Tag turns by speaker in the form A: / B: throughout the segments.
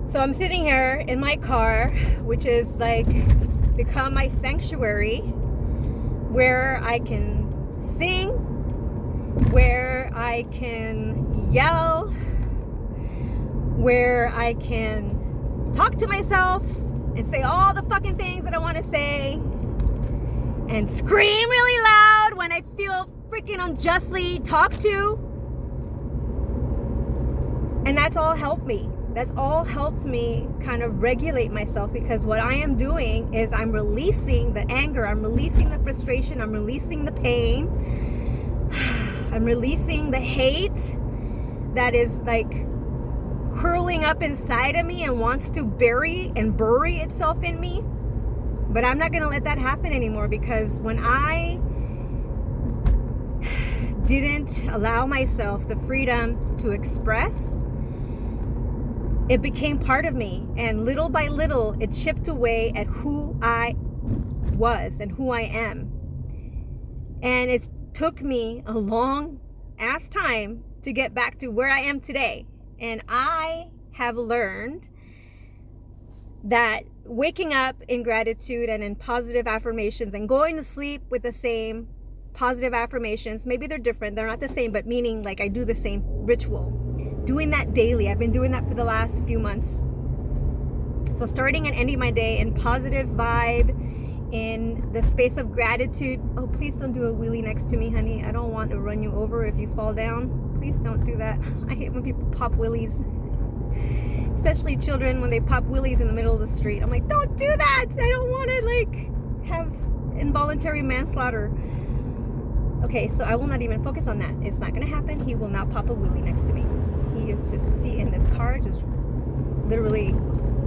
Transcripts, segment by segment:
A: So I'm sitting here in my car, which is like become my sanctuary, where I can sing, where I can yell, where I can talk to myself and say all the fucking things that I want to say, and scream really loud when I feel freaking unjustly talked to. And that's all helped me. That's all helped me kind of regulate myself, because what I am doing is I'm releasing the anger, I'm releasing the frustration, I'm releasing the pain, I'm releasing the hate that is like curling up inside of me and wants to bury itself in me. But I'm not going to let that happen anymore, because when I didn't allow myself the freedom to express, it became part of me, and little by little it chipped away at who I was and who I am. And it took me a long ass time to get back to where I am today. And I have learned that waking up in gratitude and in positive affirmations and going to sleep with the same positive affirmations, maybe they're different, they're not the same, but meaning like I do the same ritual. Doing that daily. I've been doing that for the last few months. So starting and ending my day in positive vibe, in the space of gratitude. Oh, please don't do a wheelie next to me, honey. I don't want to run you over if you fall down. Please don't do that. I hate when people pop wheelies. Especially children, when they pop wheelies in the middle of the street. I'm like, don't do that. I don't want to like have involuntary manslaughter. Okay, so I will not even focus on that. It's not going to happen. He will not pop a wheelie next to me. He is just, in this car, just literally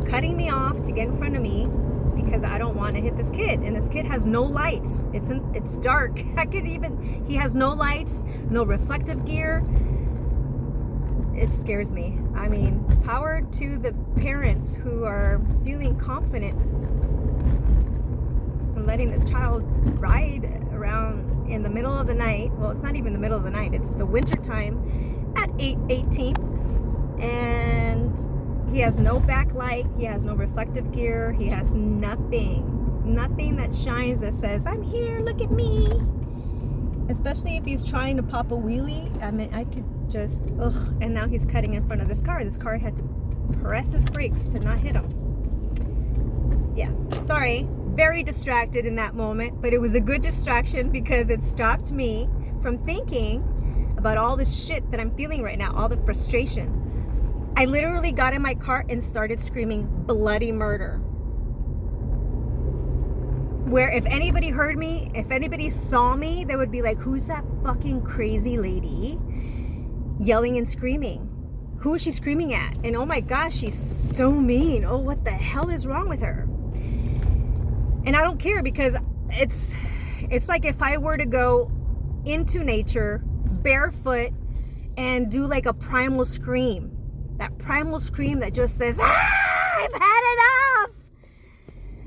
A: cutting me off to get in front of me because I don't want to hit this kid. And this kid has no lights. It's dark. He has no lights, no reflective gear. It scares me. I mean, power to the parents who are feeling confident and letting this child ride around in the middle of the night. Well, it's not even the middle of the night. It's the winter time at 8:18, and he has no backlight, he has no reflective gear, he has nothing that shines that says, I'm here, look at me. Especially if he's trying to pop a wheelie. I mean, I could just, and now he's cutting in front of this car. This car had to press his brakes to not hit him. Yeah, sorry, very distracted in that moment, but it was a good distraction because it stopped me from thinking about all the shit that I'm feeling right now, all the frustration. I literally got in my car and started screaming bloody murder. Where if anybody heard me, if anybody saw me, they would be like, who's that fucking crazy lady yelling and screaming? Who is she screaming at? And oh my gosh, she's so mean. Oh, what the hell is wrong with her? And I don't care, because it's like if I were to go into nature barefoot and do like a primal scream, that primal scream that just says, I've had enough,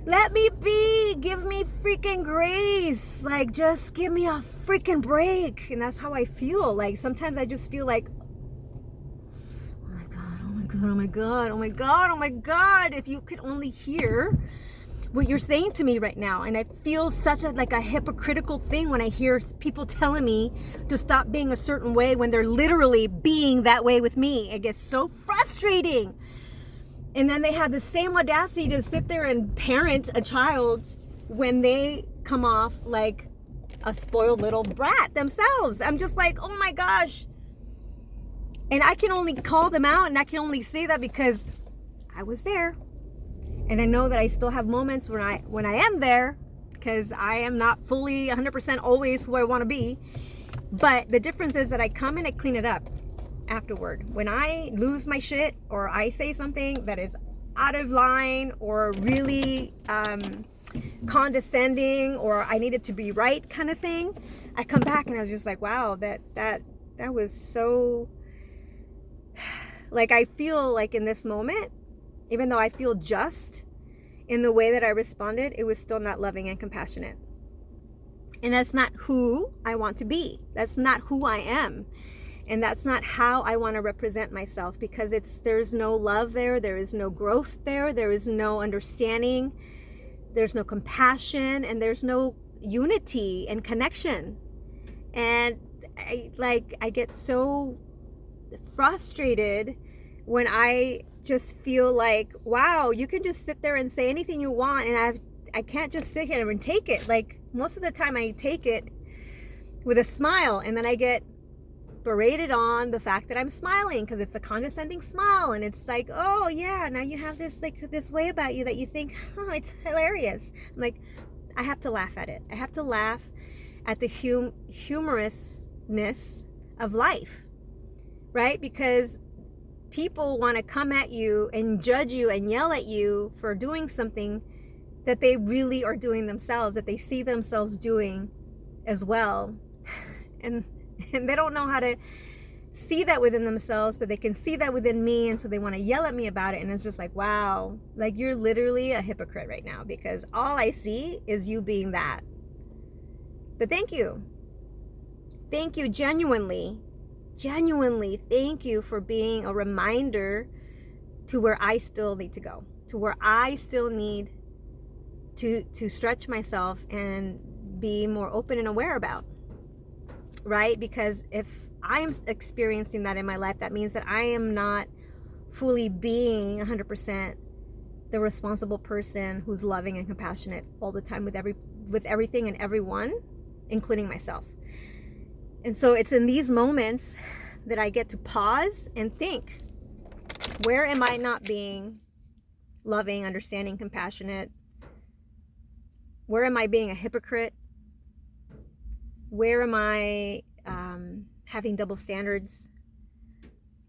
A: let me be, give me freaking grace, like just give me a freaking break. And that's how I feel. Like sometimes I just feel like, oh my god, oh my god, oh my god, oh my god, oh my god, if you could only hear what you're saying to me right now. And I feel such a hypocritical thing when I hear people telling me to stop being a certain way when they're literally being that way with me. It gets so frustrating. And then they have the same audacity to sit there and parent a child when they come off like a spoiled little brat themselves. I'm just like, oh my gosh. And I can only call them out, and I can only say that because I was there. And I know that I still have moments when I am there, because I am not fully 100% always who I want to be. But the difference is that I come and I clean it up afterward. When I lose my shit, or I say something that is out of line or really condescending, or I need it to be right kind of thing, I come back and I was just like, wow, that was so, like, I feel like in this moment, even though I feel just in the way that I responded, it was still not loving and compassionate. And that's not who I want to be. That's not who I am. And that's not how I want to represent myself, because there's no love there, there is no growth there is no understanding, there's no compassion, and there's no unity and connection. And I get so frustrated when I just feel like, wow, you can just sit there and say anything you want, and I can't just sit here and take it. Like, most of the time I take it with a smile, and then I get berated on the fact that I'm smiling because it's a condescending smile, and it's like, oh yeah, now you have this this way about you that you think, oh, it's hilarious. I'm like, I have to laugh at it. I have to laugh at the humorousness of life, right? Because people want to come at you and judge you and yell at you for doing something that they really are doing themselves, that they see themselves doing as well. And they don't know how to see that within themselves, but they can see that within me, and so they want to yell at me about it. And it's just like, wow, like, you're literally a hypocrite right now, because all I see is you being that. But thank you, genuinely thank you for being a reminder to where I still need to go, to where I still need to stretch myself and be more open and aware about. Right? Because if I'm experiencing that in my life, that means that I am not fully being 100% the responsible person who's loving and compassionate all the time with everything and everyone, including myself. And so it's in these moments that I get to pause and think, where am I not being loving, understanding, compassionate? Where am I being a hypocrite? Where am I having double standards,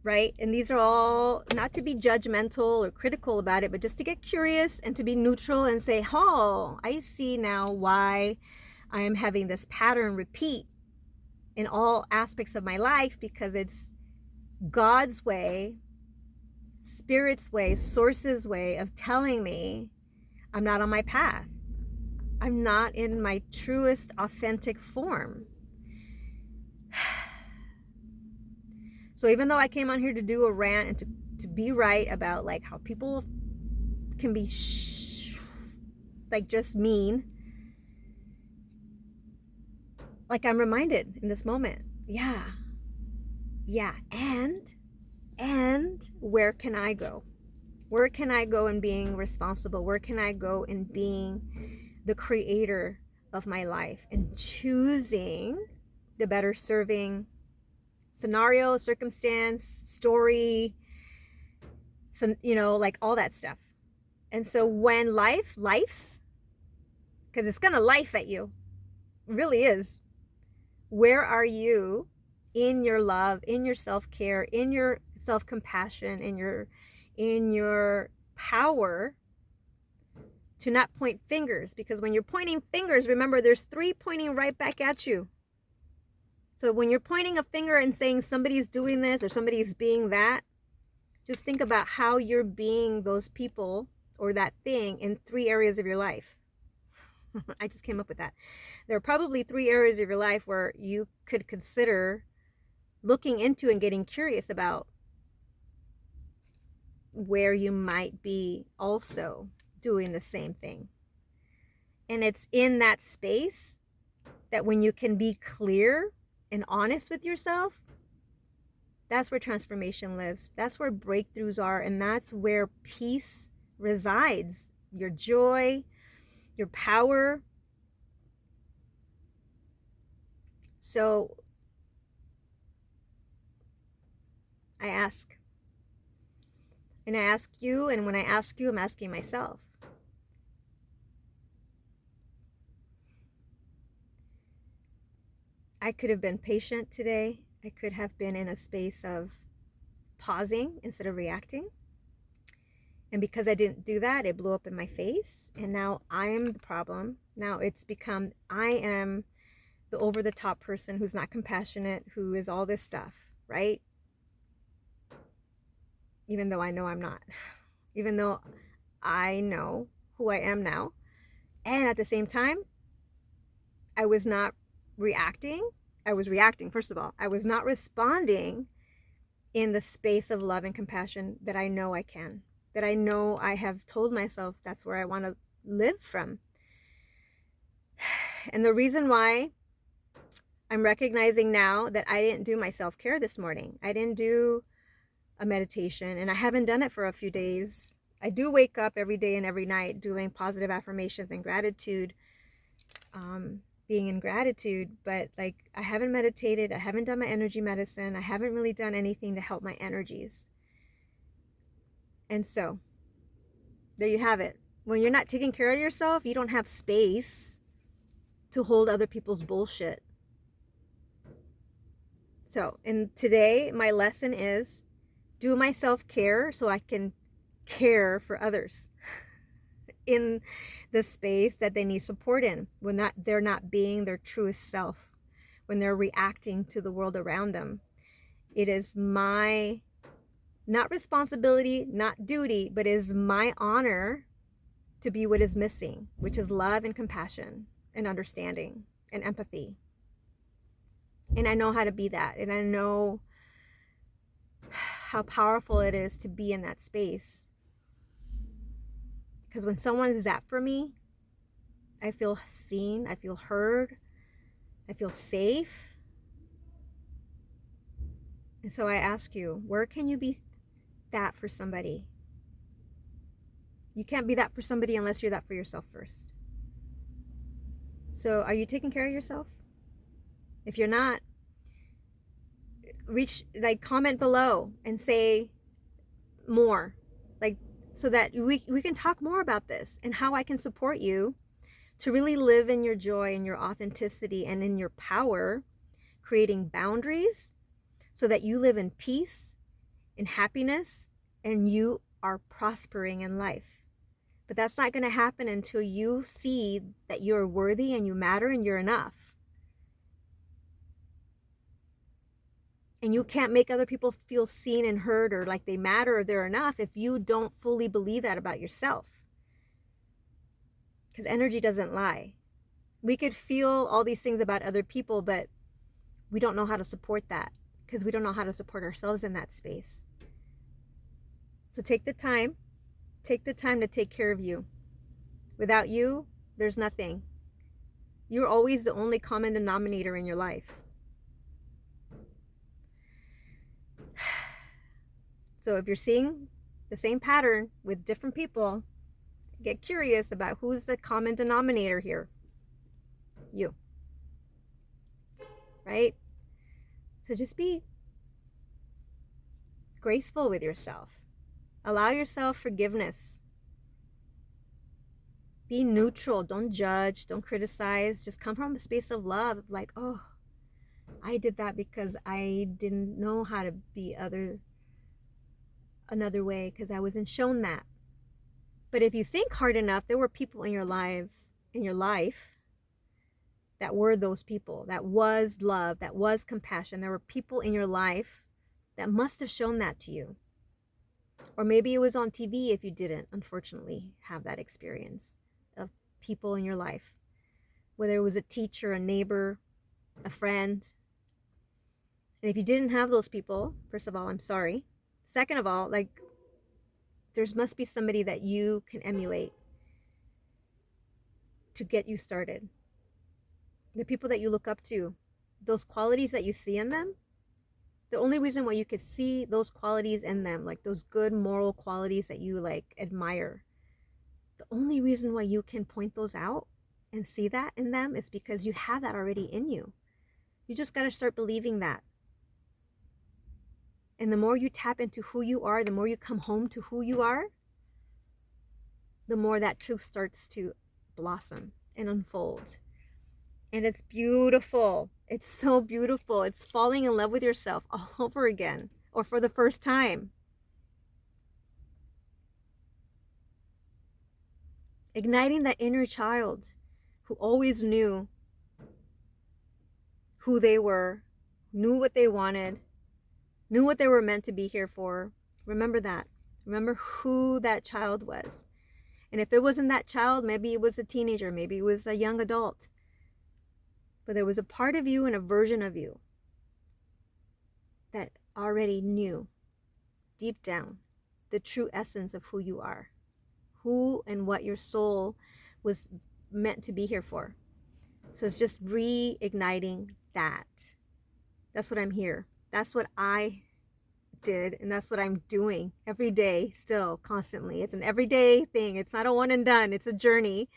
A: right? And these are all not to be judgmental or critical about it, but just to get curious and to be neutral and say, oh, I see now why I am having this pattern repeat in all aspects of my life, because it's God's way, Spirit's way, Source's way of telling me I'm not on my path. I'm not in my truest, authentic form. So even though I came on here to do a rant and to be right about like how people can be like just mean, like, I'm reminded in this moment, yeah, and where can I go? Where can I go in being responsible? Where can I go in being the creator of my life and choosing the better serving scenario, circumstance, story, like all that stuff. And so when life's, because it's gonna life at you, it really is. Where are you in your love, in your self-care, in your self-compassion, in your power to not point fingers? Because when you're pointing fingers, remember, there's 3 pointing right back at you. So when you're pointing a finger and saying somebody's doing this or somebody's being that, just think about how you're being those people or that thing in 3 areas of your life. I just came up with that. There are probably 3 areas of your life where you could consider looking into and getting curious about where you might be also doing the same thing. And it's in that space that when you can be clear and honest with yourself, that's where transformation lives. That's where breakthroughs are. And that's where peace resides. Your joy, your power. So I ask. And I ask you, and when I ask you, I'm asking myself. I could have been patient today. I could have been in a space of pausing instead of reacting. And because I didn't do that, it blew up in my face. And now I am the problem. Now it's become, I am the over-the-top person who's not compassionate, who is all this stuff, right? Even though I know I'm not. Even though I know who I am now. And at the same time, I was not reacting I was reacting, first of all. I was not responding in the space of love and compassion that I know I can, that I know I have told myself that's where I want to live from. And the reason why I'm recognizing now that I didn't do my self-care this morning. I didn't do a meditation, and I haven't done it for a few days. I do wake up every day and every night doing positive affirmations and gratitude, being in gratitude, but like I haven't meditated, I haven't done my energy medicine, I haven't really done anything to help my energies. And so there you have it. When you're not taking care of yourself, you don't have space to hold other people's bullshit. So, and today my lesson is do my self-care so I can care for others in the space that they need support in, when they're not being their truest self, when they're reacting to the world around them. It is my, not responsibility, not duty, but it is my honor to be what is missing, which is love and compassion and understanding and empathy. And I know how to be that. And I know how powerful it is to be in that space. Because when someone is that for me, I feel seen, I feel heard, I feel safe. And so I ask you, where can you be that for somebody? You can't be that for somebody unless you're that for yourself first. So are you taking care of yourself? If you're not, comment below and say more, so that we can talk more about this and how I can support you to really live in your joy and your authenticity and in your power, creating boundaries so that you live in peace, in happiness, and you are prospering in life. But that's not going to happen until you see that you're worthy and you matter and you're enough. And you can't make other people feel seen and heard or like they matter or they're enough if you don't fully believe that about yourself. Because energy doesn't lie. We could feel all these things about other people, but we don't know how to support that because we don't know how to support ourselves in that space. So take the time to take care of you. Without you, there's nothing. You're always the only common denominator in your life. So if you're seeing the same pattern with different people, get curious about who's the common denominator here. You. Right? So just be graceful with yourself. Allow yourself forgiveness. Be neutral. Don't judge. Don't criticize. Just come from a space of love. Like, oh, I did that because I didn't know how to be another way because I wasn't shown that. But if you think hard enough, there were people in your life that were those people, that was love, that was compassion. There were people in your life that must have shown that to you. Or maybe it was on TV if you didn't, unfortunately, have that experience of people in your life. Whether it was a teacher, a neighbor, a friend. And if you didn't have those people, first of all, I'm sorry. Second of all, there must be somebody that you can emulate to get you started. The people that you look up to, those qualities that you see in them, the only reason why you could see those qualities in them, like those good moral qualities that you admire, the only reason why you can point those out and see that in them is because you have that already in you. You just got to start believing that. And the more you tap into who you are, the more you come home to who you are, the more that truth starts to blossom and unfold. And it's beautiful. It's so beautiful. It's falling in love with yourself all over again, or for the first time. Igniting that inner child who always knew who they were, knew what they wanted, knew what they were meant to be here for. Remember that. Remember who that child was. And if it wasn't that child, maybe it was a teenager, maybe it was a young adult. But there was a part of you and a version of you that already knew deep down the true essence of who you are, who and what your soul was meant to be here for. So it's just reigniting that. That's what I'm here. That's what I did, and that's what I'm doing every day, still, constantly. It's an everyday thing. It's not a one and done. It's a journey.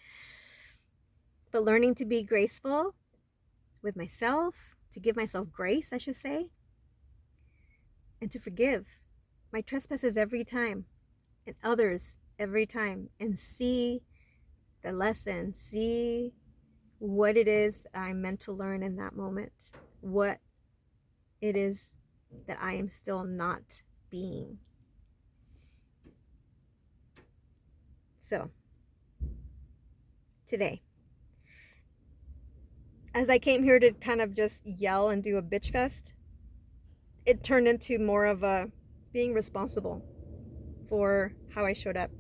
A: But learning to be graceful with myself, to give myself grace, I should say, and to forgive my trespasses every time, and others every time, and see the lesson, see what it is I'm meant to learn in that moment, what it is that I am still not being. So, today, as I came here to kind of just yell and do a bitch fest, it turned into more of a being responsible for how I showed up.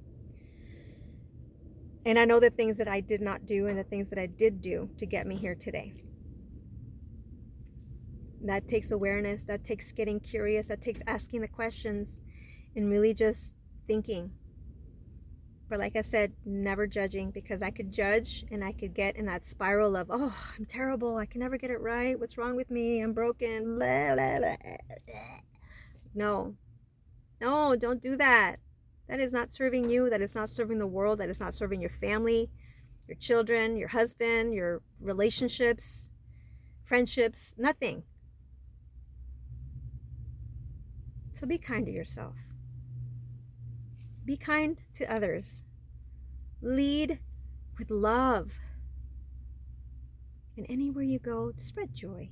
A: And I know the things that I did not do and the things that I did do to get me here today. That takes awareness, that takes getting curious, that takes asking the questions and really just thinking. But like I said, never judging, because I could judge and I could get in that spiral of, oh, I'm terrible, I can never get it right, what's wrong with me, I'm broken, blah, blah, blah. No, don't do that. That is not serving you, that is not serving the world, that is not serving your family, your children, your husband, your relationships, friendships, nothing. So be kind to yourself. Be kind to others. Lead with love. And anywhere you go, spread joy.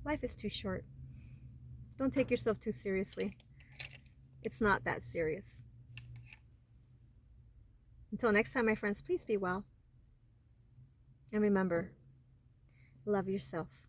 A: Life is too short. Don't take yourself too seriously. It's not that serious. Until next time, my friends, please be well. And remember, love yourself.